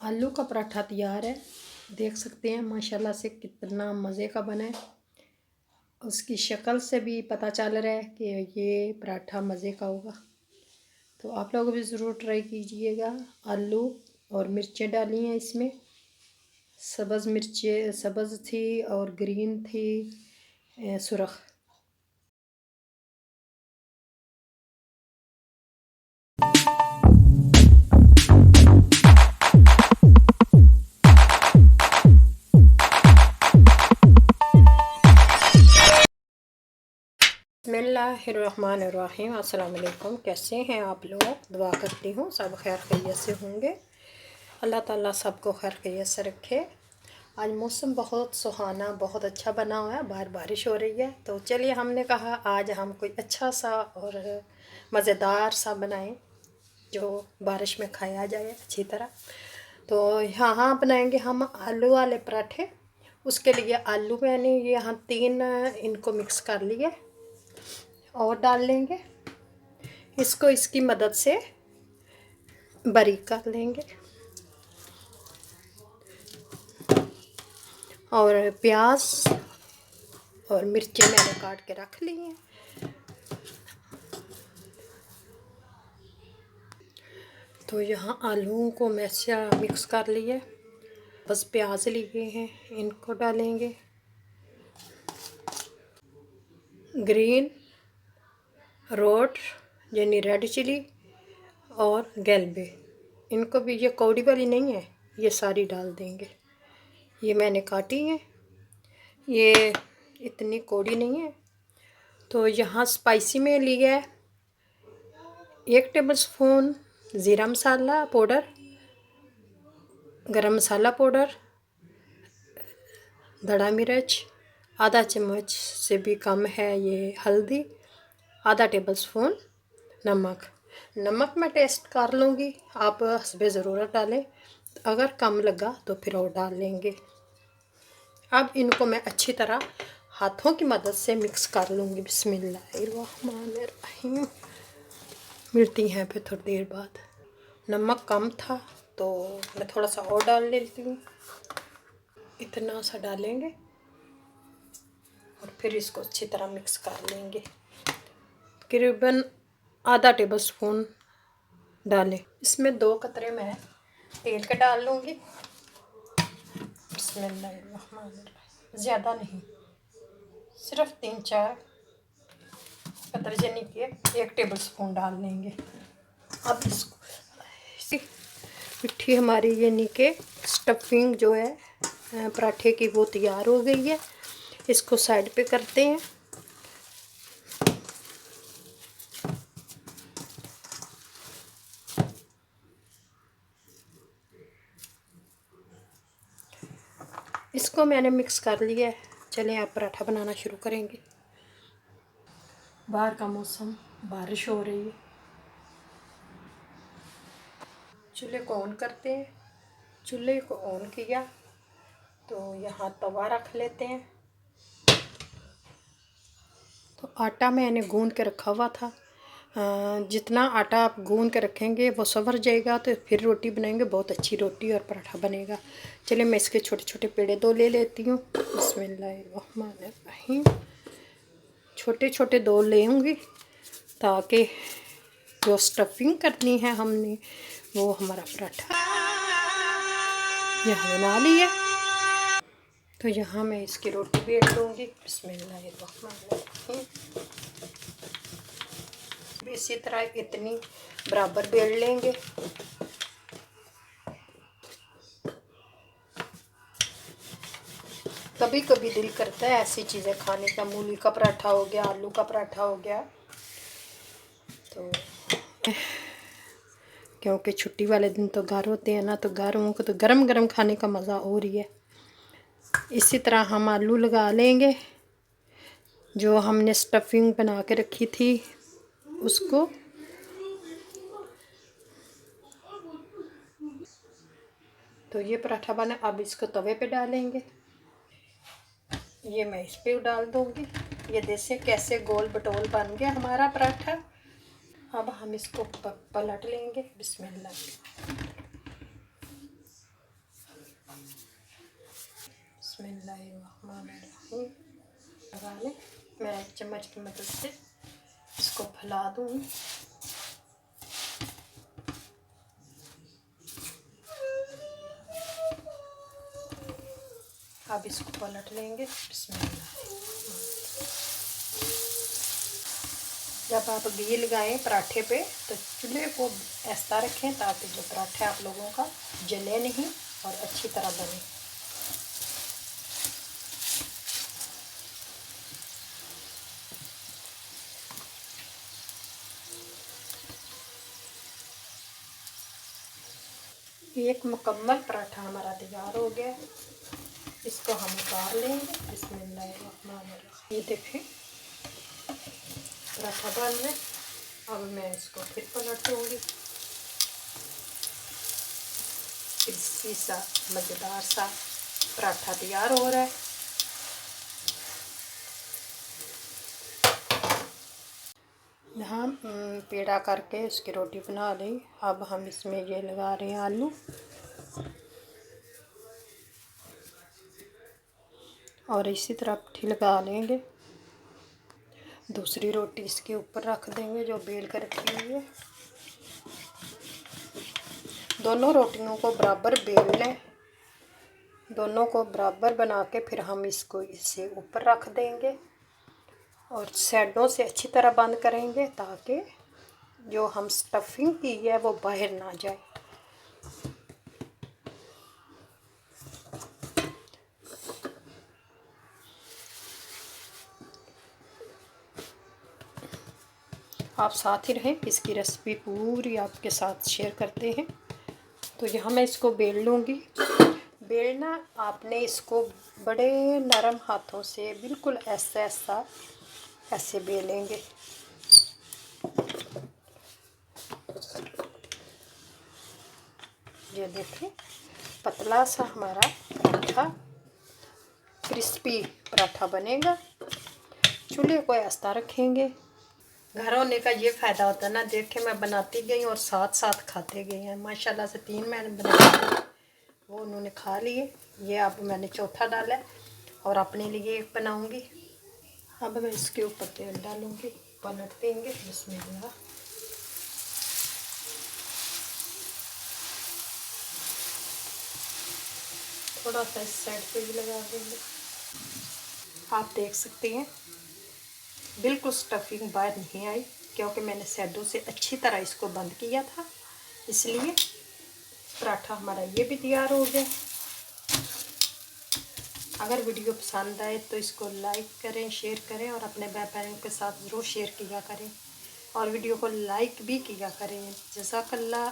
आलू का पराठा तैयार है। देख सकते हैं माशाल्लाह से कितना मज़े का बना है। उसकी शक्ल से भी पता चल रहा है कि ये पराठा मज़े का होगा। तो आप लोग भी ज़रूर ट्राई कीजिएगा। आलू और मिर्चें डाली हैं इसमें। सब्ज़ मिर्चें सब्ज़ थी और ग्रीन थी सुरख। बिस्मिल्लाहिर्रहमानिर्रहीम। अस्सलाम वालेकुम। कैसे हैं आप लोग? दुआ करती हूँ सब खैर खैरियत से होंगे। अल्लाह ताला सबको खैर खैरियत से रखे। आज मौसम बहुत सुहाना बहुत अच्छा बना हुआ है। बाहर बारिश हो रही है तो चलिए हमने कहा आज हम कोई अच्छा सा और मज़ेदार सा बनाएं जो बारिश में खाया जाए अच्छी तरह। तो यहाँ बनाएंगे हम आलू वाले पराठे। उसके लिए आलू मैंने यहाँ 3 इनको मिक्स कर लिए और डाल लेंगे। इसको इसकी मदद से बारीक कर लेंगे। और प्याज और मिर्चें मैंने काट के रख ली हैं। तो यहाँ आलूओं को मैं मिक्स कर लिया। बस प्याज लिए हैं, इनको डालेंगे। ग्रीन रोट यानी रेड चिली और गैलबे, इनको भी ये कौड़ी वाली नहीं है, ये सारी डाल देंगे। ये मैंने काटी है, ये इतनी कौड़ी नहीं है। तो यहाँ स्पाइसी में लिया है 1 टेबल स्पून ज़ीरा मसाला पाउडर, गरम मसाला पाउडर, धड़ा मिर्च, आधा चम्मच से भी कम है ये हल्दी, आधा टेबल स्पून नमक मैं टेस्ट कर लूँगी, आप हस्बे ज़रूरत डालें। अगर कम लगा तो फिर और डाल लेंगे। अब इनको मैं अच्छी तरह हाथों की मदद से मिक्स कर लूँगी। बिस्मिल्लाहिर्रहमानिर्रहीम। मिलती हैं फिर थोड़ी देर बाद। नमक कम था तो मैं थोड़ा सा और डाल लेती हूँ। इतना सा डालेंगे और फिर इसको अच्छी तरह मिक्स कर लेंगे। तकरीबन आधा टेबल स्पून डालें। इसमें 2 कतरे मैं तेल के डाल लूँगी। बिस्मिल्लाहिर्रहमानिर्रहीम। ज़्यादा नहीं, सिर्फ 3-4 कतरे यानी कि 1 टेबल स्पून डाल लेंगे। अब इसको मिट्टी हमारी यानी कि स्टफिंग जो है पराठे की वो तैयार हो गई है। इसको साइड पे करते हैं। इसको मैंने मिक्स कर लिया है। चलें आप पराठा बनाना शुरू करेंगे। बाहर का मौसम, बारिश हो रही है। चूल्हे को ऑन करते हैं। चूल्हे को ऑन किया तो यहाँ तवा रख लेते हैं। तो आटा मैंने गूंद के रखा हुआ था। जितना आटा आप गूंद के रखेंगे वो संवर जाएगा तो फिर रोटी बनाएंगे, बहुत अच्छी रोटी और पराठा बनेगा। चलिए मैं इसके छोटे छोटे पेड़े 2 ले लेती हूँ। बिस्मिल्लाहिर्रहमानिर्रहीम। छोटे छोटे 2 लेंगी ताकि जो स्टफिंग करनी है हमने वो हमारा पराठा यहाँ बना लिया। तो यहाँ मैं इसकी रोटी बेल लूँगी। बिस्मिल्लाहिर्रहमानिर्रहीम। इसी तरह इतनी बराबर बेल लेंगे। कभी कभी दिल करता है ऐसी चीज़ें खाने का। मूली का पराठा हो गया, आलू का पराठा हो गया। तो क्योंकि छुट्टी वाले दिन तो घर होते हैं ना, तो घरों को तो गरम गरम खाने का मज़ा हो रही है। इसी तरह हम आलू लगा लेंगे। जो हमने स्टफिंग बना के रखी थी उसको तो ये पराठा बना। अब इसको तवे पे डालेंगे। ये मैं इस पे डाल दूँगी। ये देखें कैसे गोल बटोल बन गया हमारा पराठा। अब हम इसको पलट लेंगे। बिस्मिल्लाह। बिस्मिल्लाहिर्रहमानिर्रहीम। लगा लें। मैं एक चम्मच की मदद से इसको फैला दूँगी। अब इसको पलट लेंगे। बिस्मिल्लाह। जब आप घी लगाएं पराठे पे तो चूल्हे को ऐसा रखें ताकि जो पराठे आप लोगों का जले नहीं और अच्छी तरह बने। एक मुकम्मल पराठा हमारा तैयार हो गया। इसको हम उतार लेंगे। बिस्मिल्लाहिर्रहमानिर्रहीम। ये देखें पराठा बन रहा है। अब मैं इसको फिर पलट दूँगी। क्रिस्पी सा मज़ेदार सा पराठा तैयार हो रहा है। यहाँ पेड़ा करके इसकी रोटी बना ली। अब हम इसमें ये लगा रहे हैं आलू और इसी तरह पट्टी लगा लेंगे। दूसरी रोटी इसके ऊपर रख देंगे जो बेल कर रखी हुई है। दोनों रोटियों को बराबर बेल लें। दोनों को बराबर बना के फिर हम इसको इससे ऊपर रख देंगे और साइडों से अच्छी तरह बंद करेंगे ताकि जो हम स्टफिंग की है वो बाहर ना जाए। आप साथ ही रहें, इसकी रेसिपी पूरी आपके साथ शेयर करते हैं। तो यहाँ मैं इसको बेल लूँगी। बेलना आपने इसको बड़े नरम हाथों से बिल्कुल ऐसा ऐसे बेलेंगे। ये देखें पतला सा हमारा पराठा क्रिस्पी पराठा बनेगा। चूल्हे को ऐसा रखेंगे। घर होने का ये फ़ायदा होता है ना। देखें मैं बनाती गई और साथ साथ खाते गए हैं। माशाल्लाह से 3 मैंने बनाए, वो उन्होंने खा लिए। ये अब मैंने चौथा डाला और अपने लिए एक बनाऊंगी। अब मैं इसके ऊपर तेल डालूंगी, पलट देंगे। बिस्मिल्लाह। थोड़ा सा इस साइड पे भी लगा देंगे। आप देख सकते हैं बिल्कुल स्टफिंग बाहर नहीं आई क्योंकि मैंने साइडों से अच्छी तरह इसको बंद किया था। इसलिए पराठा हमारा ये भी तैयार हो गया। अगर वीडियो पसंद आए तो इसको लाइक करें, शेयर करें और अपने भाई बहनों के साथ ज़रूर शेयर किया करें और वीडियो को लाइक भी किया करें। जज़ाकल्लाह।